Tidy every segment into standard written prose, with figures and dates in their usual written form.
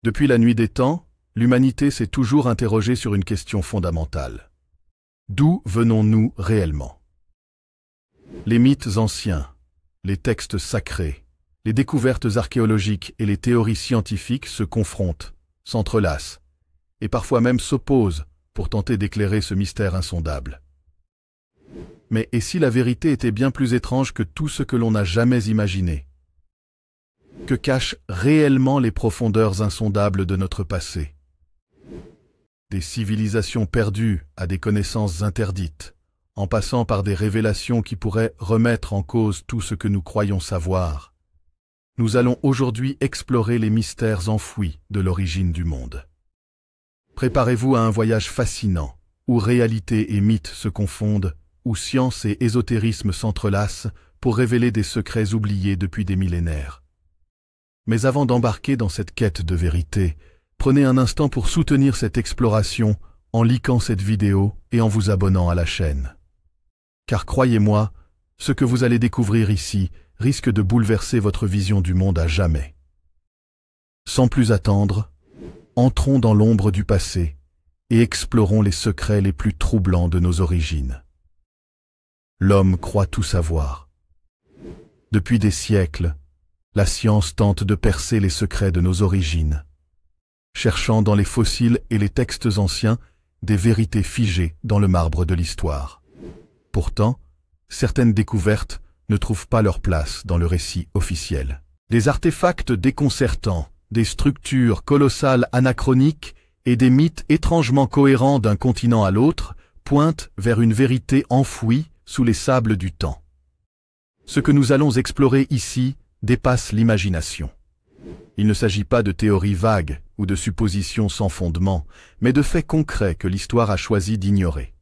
Depuis la nuit des temps, l'humanité s'est toujours interrogée sur une question fondamentale. D'où venons-nous réellement? Les mythes anciens, les textes sacrés, les découvertes archéologiques et les théories scientifiques se confrontent, s'entrelacent, et parfois même s'opposent pour tenter d'éclairer ce mystère insondable. Mais et si la vérité était bien plus étrange que tout ce que l'on n'a jamais imaginé? Que cachent réellement les profondeurs insondables de notre passé? Des civilisations perdues à des connaissances interdites, en passant par des révélations qui pourraient remettre en cause tout ce que nous croyons savoir. Nous allons aujourd'hui explorer les mystères enfouis de l'origine du monde. Préparez-vous à un voyage fascinant, où réalité et mythe se confondent, où science et ésotérisme s'entrelacent pour révéler des secrets oubliés depuis des millénaires. Mais avant d'embarquer dans cette quête de vérité, prenez un instant pour soutenir cette exploration en likant cette vidéo et en vous abonnant à la chaîne. Car croyez-moi, ce que vous allez découvrir ici risque de bouleverser votre vision du monde à jamais. Sans plus attendre, entrons dans l'ombre du passé et explorons les secrets les plus troublants de nos origines. L'homme croit tout savoir. Depuis des siècles, la science tente de percer les secrets de nos origines, cherchant dans les fossiles et les textes anciens des vérités figées dans le marbre de l'histoire. Pourtant, certaines découvertes ne trouvent pas leur place dans le récit officiel. Des artefacts déconcertants, des structures colossales anachroniques et des mythes étrangement cohérents d'un continent à l'autre pointent vers une vérité enfouie sous les sables du temps. Ce que nous allons explorer ici dépasse l'imagination. Il ne s'agit pas de théories vagues ou de suppositions sans fondement, mais de faits concrets que l'histoire a choisi d'ignorer.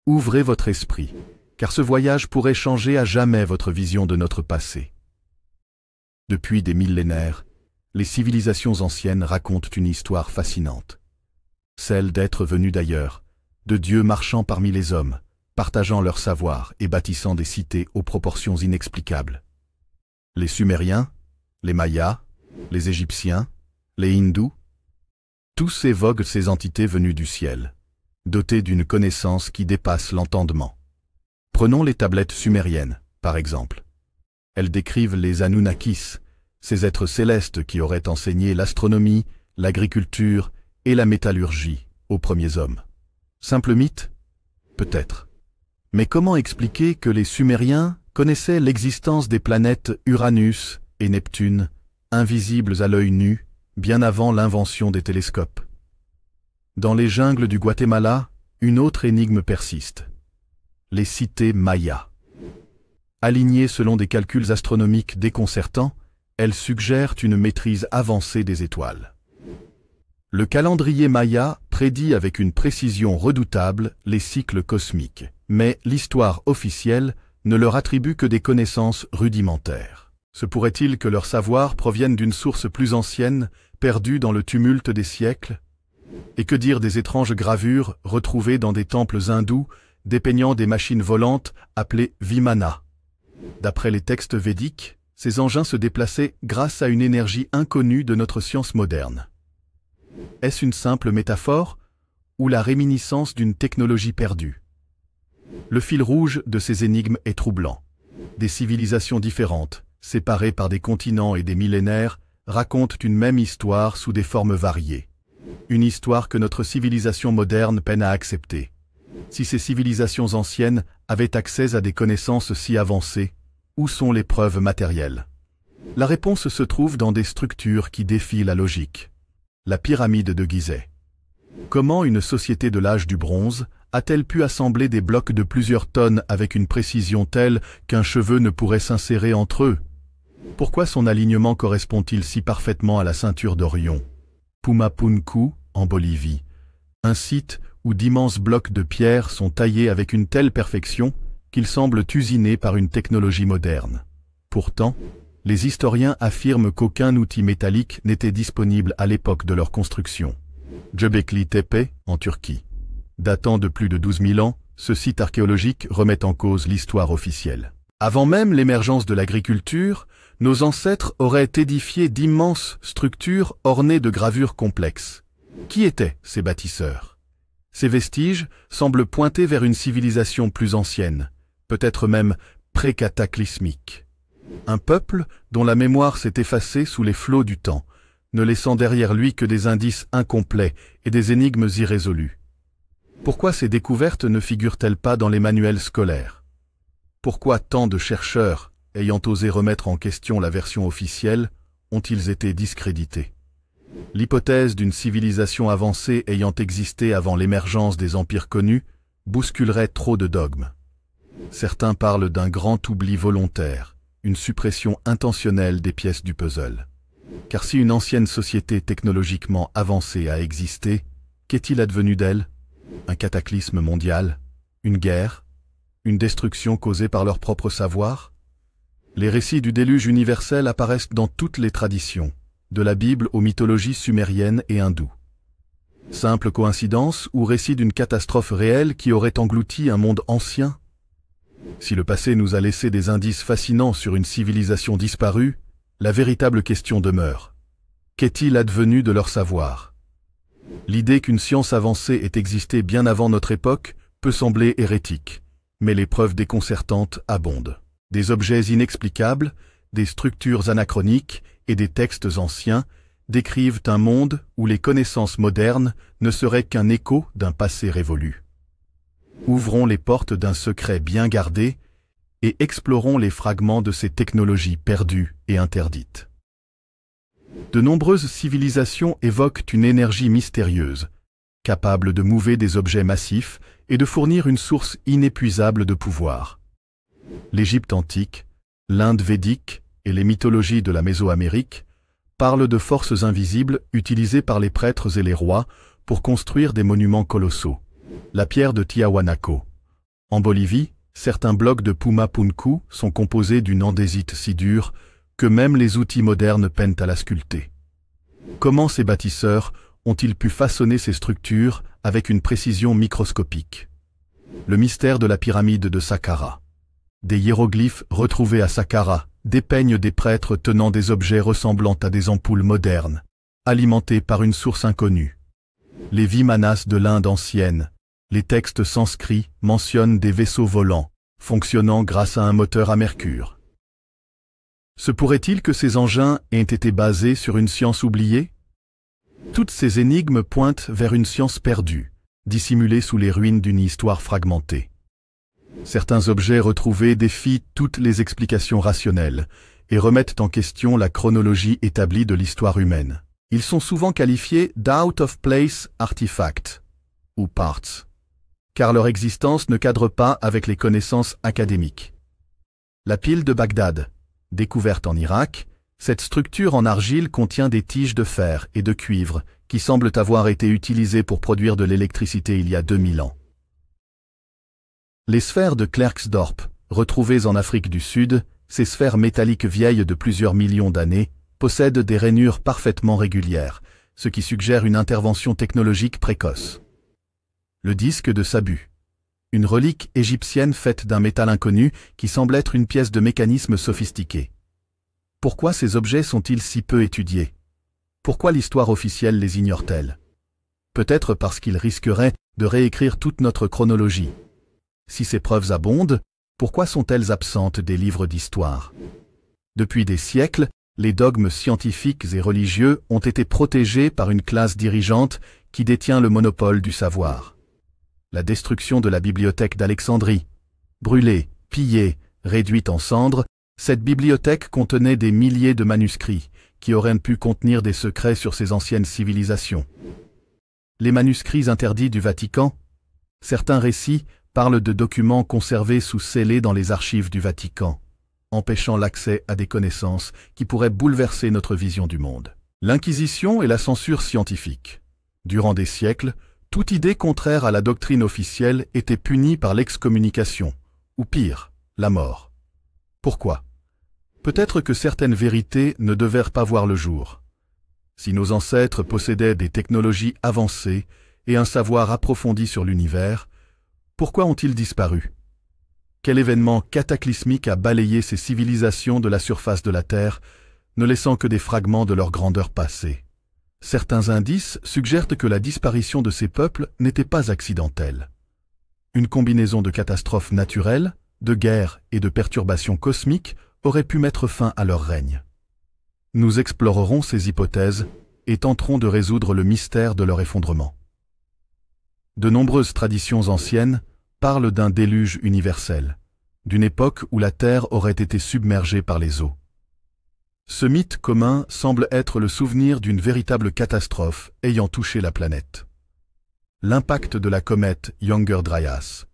Ouvrez votre esprit, car ce voyage pourrait changer à jamais votre vision de notre passé. Depuis des millénaires, les civilisations anciennes racontent une histoire fascinante. Celle d'êtres venus d'ailleurs, de dieux marchant parmi les hommes, partageant leur savoir et bâtissant des cités aux proportions inexplicables. Les Sumériens, les Mayas, les Égyptiens, les Hindous, tous évoquent ces entités venues du ciel, dotées d'une connaissance qui dépasse l'entendement. Prenons les tablettes sumériennes, par exemple. Elles décrivent les Anunnakis, ces êtres célestes qui auraient enseigné l'astronomie, l'agriculture et la métallurgie aux premiers hommes. Simple mythe? Peut-être. Mais comment expliquer que les Sumériens connaissaient l'existence des planètes Uranus et Neptune, invisibles à l'œil nu, bien avant l'invention des télescopes? Dans les jungles du Guatemala, une autre énigme persiste. Les cités mayas. Alignées selon des calculs astronomiques déconcertants, elles suggèrent une maîtrise avancée des étoiles. Le calendrier maya prédit avec une précision redoutable les cycles cosmiques, mais l'histoire officielle ne leur attribue que des connaissances rudimentaires. Se pourrait-il que leur savoir provienne d'une source plus ancienne, perdue dans le tumulte des siècles? Et que dire des étranges gravures retrouvées dans des temples hindous, dépeignant des machines volantes appelées Vimana? D'après les textes védiques, ces engins se déplaçaient grâce à une énergie inconnue de notre science moderne. Est-ce une simple métaphore ou la réminiscence d'une technologie perdue? Le fil rouge de ces énigmes est troublant. Des civilisations différentes, séparées par des continents et des millénaires, racontent une même histoire sous des formes variées. Une histoire que notre civilisation moderne peine à accepter. Si ces civilisations anciennes avaient accès à des connaissances si avancées, où sont les preuves matérielles? La réponse se trouve dans des structures qui défient la logique. La pyramide de Gizeh. Comment une société de l'âge du bronze a-t-elle pu assembler des blocs de plusieurs tonnes avec une précision telle qu'un cheveu ne pourrait s'insérer entre eux? Pourquoi son alignement correspond-il si parfaitement à la ceinture d'Orion? Pumapunku, en Bolivie. Un site où d'immenses blocs de pierre sont taillés avec une telle perfection qu'ils semblent usinés par une technologie moderne. Pourtant, les historiens affirment qu'aucun outil métallique n'était disponible à l'époque de leur construction. Göbekli Tepe, en Turquie. Datant de plus de 12 000 ans, ce site archéologique remet en cause l'histoire officielle. Avant même l'émergence de l'agriculture, nos ancêtres auraient édifié d'immenses structures ornées de gravures complexes. Qui étaient ces bâtisseurs? Ces vestiges semblent pointer vers une civilisation plus ancienne, peut-être même pré-cataclysmique. Un peuple dont la mémoire s'est effacée sous les flots du temps, ne laissant derrière lui que des indices incomplets et des énigmes irrésolues. Pourquoi ces découvertes ne figurent-elles pas dans les manuels scolaires? Pourquoi tant de chercheurs, ayant osé remettre en question la version officielle, ont-ils été discrédités? L'hypothèse d'une civilisation avancée ayant existé avant l'émergence des empires connus bousculerait trop de dogmes. Certains parlent d'un grand oubli volontaire, une suppression intentionnelle des pièces du puzzle. Car si une ancienne société technologiquement avancée a existé, qu'est-il advenu d'elle? Un cataclysme mondial? Une guerre? Une destruction causée par leur propre savoir? Les récits du déluge universel apparaissent dans toutes les traditions, de la Bible aux mythologies sumériennes et hindoues. Simple coïncidence ou récit d'une catastrophe réelle qui aurait englouti un monde ancien? Si le passé nous a laissé des indices fascinants sur une civilisation disparue, la véritable question demeure. Qu'est-il advenu de leur savoir? L'idée qu'une science avancée ait existé bien avant notre époque peut sembler hérétique, mais les preuves déconcertantes abondent. Des objets inexplicables, des structures anachroniques et des textes anciens décrivent un monde où les connaissances modernes ne seraient qu'un écho d'un passé révolu. Ouvrons les portes d'un secret bien gardé et explorons les fragments de ces technologies perdues et interdites. De nombreuses civilisations évoquent une énergie mystérieuse, capable de mouver des objets massifs et de fournir une source inépuisable de pouvoir. L'Égypte antique, l'Inde védique et les mythologies de la Mésoamérique parlent de forces invisibles utilisées par les prêtres et les rois pour construire des monuments colossaux. La pierre de Tiahuanaco. En Bolivie, certains blocs de Puma Punku sont composés d'une andésite si dure que même les outils modernes peinent à la sculpter. Comment ces bâtisseurs ont-ils pu façonner ces structures avec une précision microscopique? Le mystère de la pyramide de Saqqara. Des hiéroglyphes retrouvés à Saqqara dépeignent des prêtres tenant des objets ressemblant à des ampoules modernes, alimentés par une source inconnue. Les Vimanas de l'Inde ancienne, les textes sanscrits mentionnent des vaisseaux volants, fonctionnant grâce à un moteur à mercure. Se pourrait-il que ces engins aient été basés sur une science oubliée? Toutes ces énigmes pointent vers une science perdue, dissimulée sous les ruines d'une histoire fragmentée. Certains objets retrouvés défient toutes les explications rationnelles et remettent en question la chronologie établie de l'histoire humaine. Ils sont souvent qualifiés d'out-of-place artifacts ou parts, car leur existence ne cadre pas avec les connaissances académiques. La pile de Bagdad, découverte en Irak, cette structure en argile contient des tiges de fer et de cuivre qui semblent avoir été utilisées pour produire de l'électricité il y a 2000 ans. Les sphères de Klerksdorp, retrouvées en Afrique du Sud, ces sphères métalliques vieilles de plusieurs millions d'années, possèdent des rainures parfaitement régulières, ce qui suggère une intervention technologique précoce. Le disque de Sabu. Une relique égyptienne faite d'un métal inconnu qui semble être une pièce de mécanisme sophistiqué. Pourquoi ces objets sont-ils si peu étudiés? Pourquoi l'histoire officielle les ignore-t-elle? Peut-être parce qu'ils risqueraient de réécrire toute notre chronologie. Si ces preuves abondent, pourquoi sont-elles absentes des livres d'histoire? Depuis des siècles, les dogmes scientifiques et religieux ont été protégés par une classe dirigeante qui détient le monopole du savoir. La destruction de la bibliothèque d'Alexandrie. Brûlée, pillée, réduite en cendres, cette bibliothèque contenait des milliers de manuscrits qui auraient pu contenir des secrets sur ces anciennes civilisations. Les manuscrits interdits du Vatican. Certains récits parlent de documents conservés sous scellés dans les archives du Vatican, empêchant l'accès à des connaissances qui pourraient bouleverser notre vision du monde. L'Inquisition et la censure scientifique. Durant des siècles, toute idée contraire à la doctrine officielle était punie par l'excommunication, ou pire, la mort. Pourquoi? Peut-être que certaines vérités ne devaient pas voir le jour. Si nos ancêtres possédaient des technologies avancées et un savoir approfondi sur l'univers, pourquoi ont-ils disparu? Quel événement cataclysmique a balayé ces civilisations de la surface de la Terre, ne laissant que des fragments de leur grandeur passée? Certains indices suggèrent que la disparition de ces peuples n'était pas accidentelle. Une combinaison de catastrophes naturelles, de guerres et de perturbations cosmiques aurait pu mettre fin à leur règne. Nous explorerons ces hypothèses et tenterons de résoudre le mystère de leur effondrement. De nombreuses traditions anciennes parlent d'un déluge universel, d'une époque où la Terre aurait été submergée par les eaux. Ce mythe commun semble être le souvenir d'une véritable catastrophe ayant touché la planète. L'impact de la comète Younger-Dryas.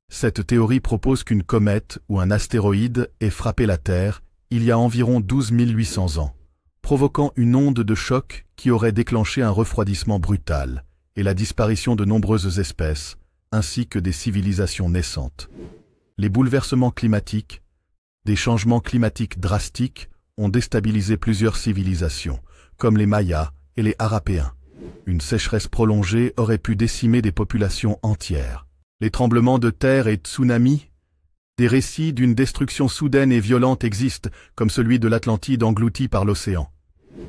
Cette théorie propose qu'une comète ou un astéroïde ait frappé la Terre il y a environ 12 800 ans, provoquant une onde de choc qui aurait déclenché un refroidissement brutal et la disparition de nombreuses espèces, ainsi que des civilisations naissantes. Les bouleversements climatiques, des changements climatiques drastiques ont déstabilisé plusieurs civilisations, comme les Mayas et les Harapéens. Une sécheresse prolongée aurait pu décimer des populations entières. Les tremblements de terre et tsunamis, des récits d'une destruction soudaine et violente existent, comme celui de l'Atlantide englouti par l'océan.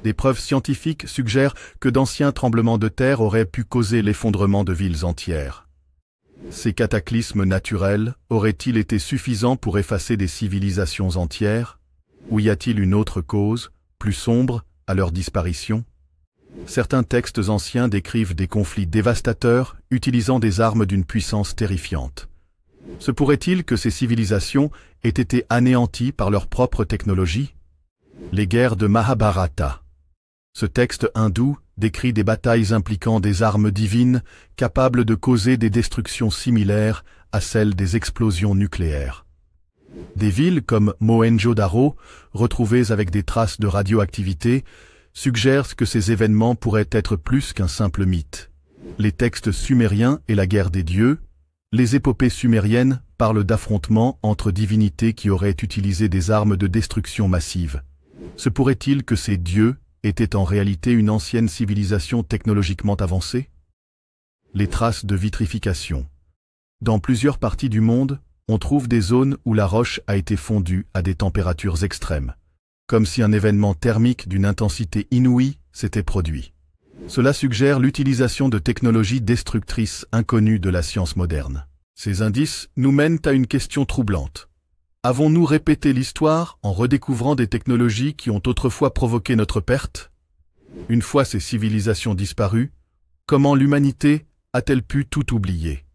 Des preuves scientifiques suggèrent que d'anciens tremblements de terre auraient pu causer l'effondrement de villes entières. Ces cataclysmes naturels auraient-ils été suffisants pour effacer des civilisations entières? Ou y a-t-il une autre cause, plus sombre, à leur disparition? Certains textes anciens décrivent des conflits dévastateurs utilisant des armes d'une puissance terrifiante. Se pourrait-il que ces civilisations aient été anéanties par leur propre technologie? Les guerres de Mahabharata. Ce texte hindou décrit des batailles impliquant des armes divines capables de causer des destructions similaires à celles des explosions nucléaires. Des villes comme Mohenjo-Daro, retrouvées avec des traces de radioactivité, suggèrent que ces événements pourraient être plus qu'un simple mythe. Les textes sumériens et la guerre des dieux, les épopées sumériennes parlent d'affrontements entre divinités qui auraient utilisé des armes de destruction massive. Se pourrait-il que ces dieux étaient en réalité une ancienne civilisation technologiquement avancée? Les traces de vitrification. Dans plusieurs parties du monde, on trouve des zones où la roche a été fondue à des températures extrêmes, comme si un événement thermique d'une intensité inouïe s'était produit. Cela suggère l'utilisation de technologies destructrices inconnues de la science moderne. Ces indices nous mènent à une question troublante. Avons-nous répété l'histoire en redécouvrant des technologies qui ont autrefois provoqué notre perte? Une fois ces civilisations disparues, comment l'humanité a-t-elle pu tout oublier?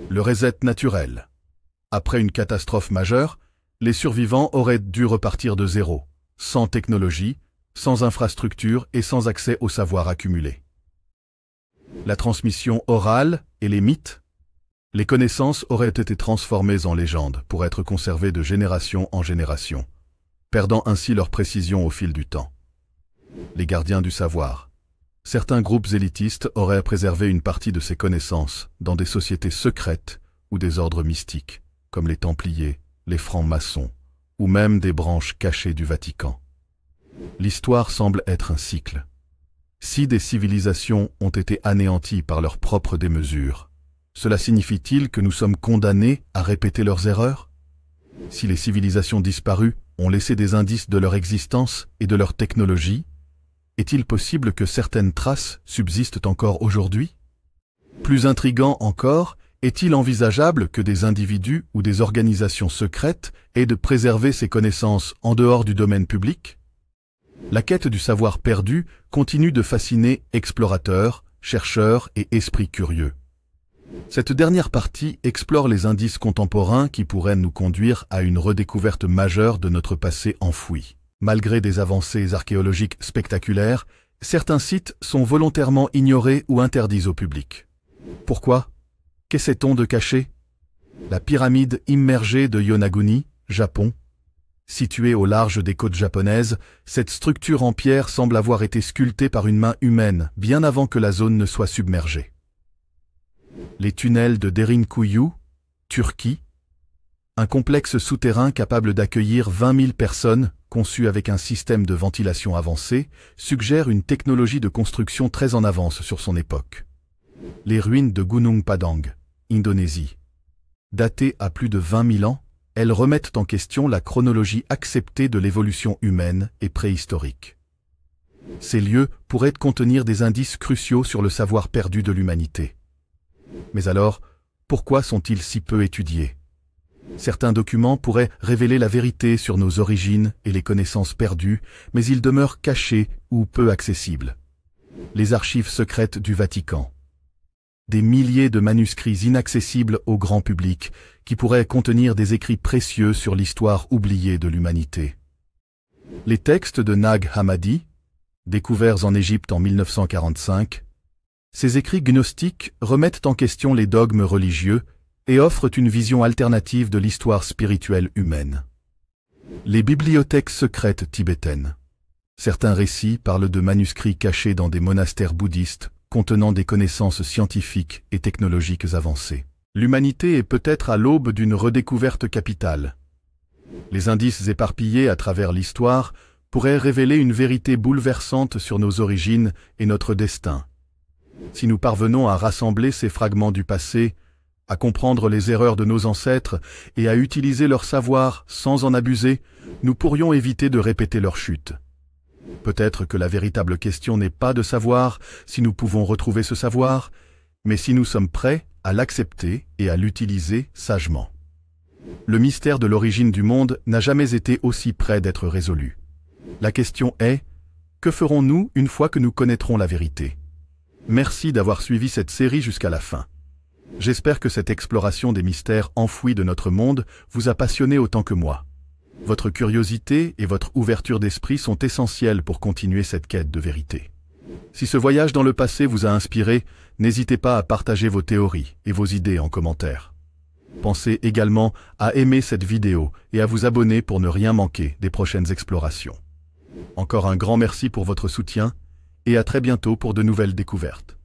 Le reset naturel. Après une catastrophe majeure, les survivants auraient dû repartir de zéro, sans technologie, sans infrastructure et sans accès au savoir accumulé. La transmission orale et les mythes. Les connaissances auraient été transformées en légendes pour être conservées de génération en génération, perdant ainsi leur précision au fil du temps. Les gardiens du savoir. Certains groupes élitistes auraient préservé une partie de ces connaissances dans des sociétés secrètes ou des ordres mystiques, comme les Templiers, les francs-maçons, ou même des branches cachées du Vatican. L'histoire semble être un cycle. Si des civilisations ont été anéanties par leur propre démesure, cela signifie-t-il que nous sommes condamnés à répéter leurs erreurs? Si les civilisations disparues ont laissé des indices de leur existence et de leur technologie, est-il possible que certaines traces subsistent encore aujourd'hui? Plus intriguant encore, est-il envisageable que des individus ou des organisations secrètes aient de préserver ces connaissances en dehors du domaine public? La quête du savoir perdu continue de fasciner explorateurs, chercheurs et esprits curieux. Cette dernière partie explore les indices contemporains qui pourraient nous conduire à une redécouverte majeure de notre passé enfoui. Malgré des avancées archéologiques spectaculaires, certains sites sont volontairement ignorés ou interdits au public. Pourquoi? Qu'essaie-t-on de cacher? La pyramide immergée de Yonaguni, Japon. Située au large des côtes japonaises, cette structure en pierre semble avoir été sculptée par une main humaine bien avant que la zone ne soit submergée. Les tunnels de Derinkuyu, Turquie. Un complexe souterrain capable d'accueillir 20 000 personnes, conçu avec un système de ventilation avancé, suggère une technologie de construction très en avance sur son époque. Les ruines de Gunung Padang, Indonésie. Datées à plus de 20 000 ans, elles remettent en question la chronologie acceptée de l'évolution humaine et préhistorique. Ces lieux pourraient contenir des indices cruciaux sur le savoir perdu de l'humanité. Mais alors, pourquoi sont-ils si peu étudiés? Certains documents pourraient révéler la vérité sur nos origines et les connaissances perdues, mais ils demeurent cachés ou peu accessibles. Les archives secrètes du Vatican. Des milliers de manuscrits inaccessibles au grand public qui pourraient contenir des écrits précieux sur l'histoire oubliée de l'humanité. Les textes de Nag Hammadi, découverts en Égypte en 1945, ces écrits gnostiques remettent en question les dogmes religieux et offrent une vision alternative de l'histoire spirituelle humaine. Les bibliothèques secrètes tibétaines. Certains récits parlent de manuscrits cachés dans des monastères bouddhistes contenant des connaissances scientifiques et technologiques avancées. L'humanité est peut-être à l'aube d'une redécouverte capitale. Les indices éparpillés à travers l'histoire pourraient révéler une vérité bouleversante sur nos origines et notre destin. Si nous parvenons à rassembler ces fragments du passé, à comprendre les erreurs de nos ancêtres et à utiliser leur savoir sans en abuser, nous pourrions éviter de répéter leur chute. Peut-être que la véritable question n'est pas de savoir si nous pouvons retrouver ce savoir, mais si nous sommes prêts à l'accepter et à l'utiliser sagement. Le mystère de l'origine du monde n'a jamais été aussi près d'être résolu. La question est, que ferons-nous une fois que nous connaîtrons la vérité? Merci d'avoir suivi cette série jusqu'à la fin. J'espère que cette exploration des mystères enfouis de notre monde vous a passionné autant que moi. Votre curiosité et votre ouverture d'esprit sont essentielles pour continuer cette quête de vérité. Si ce voyage dans le passé vous a inspiré, n'hésitez pas à partager vos théories et vos idées en commentaire. Pensez également à aimer cette vidéo et à vous abonner pour ne rien manquer des prochaines explorations. Encore un grand merci pour votre soutien et à très bientôt pour de nouvelles découvertes.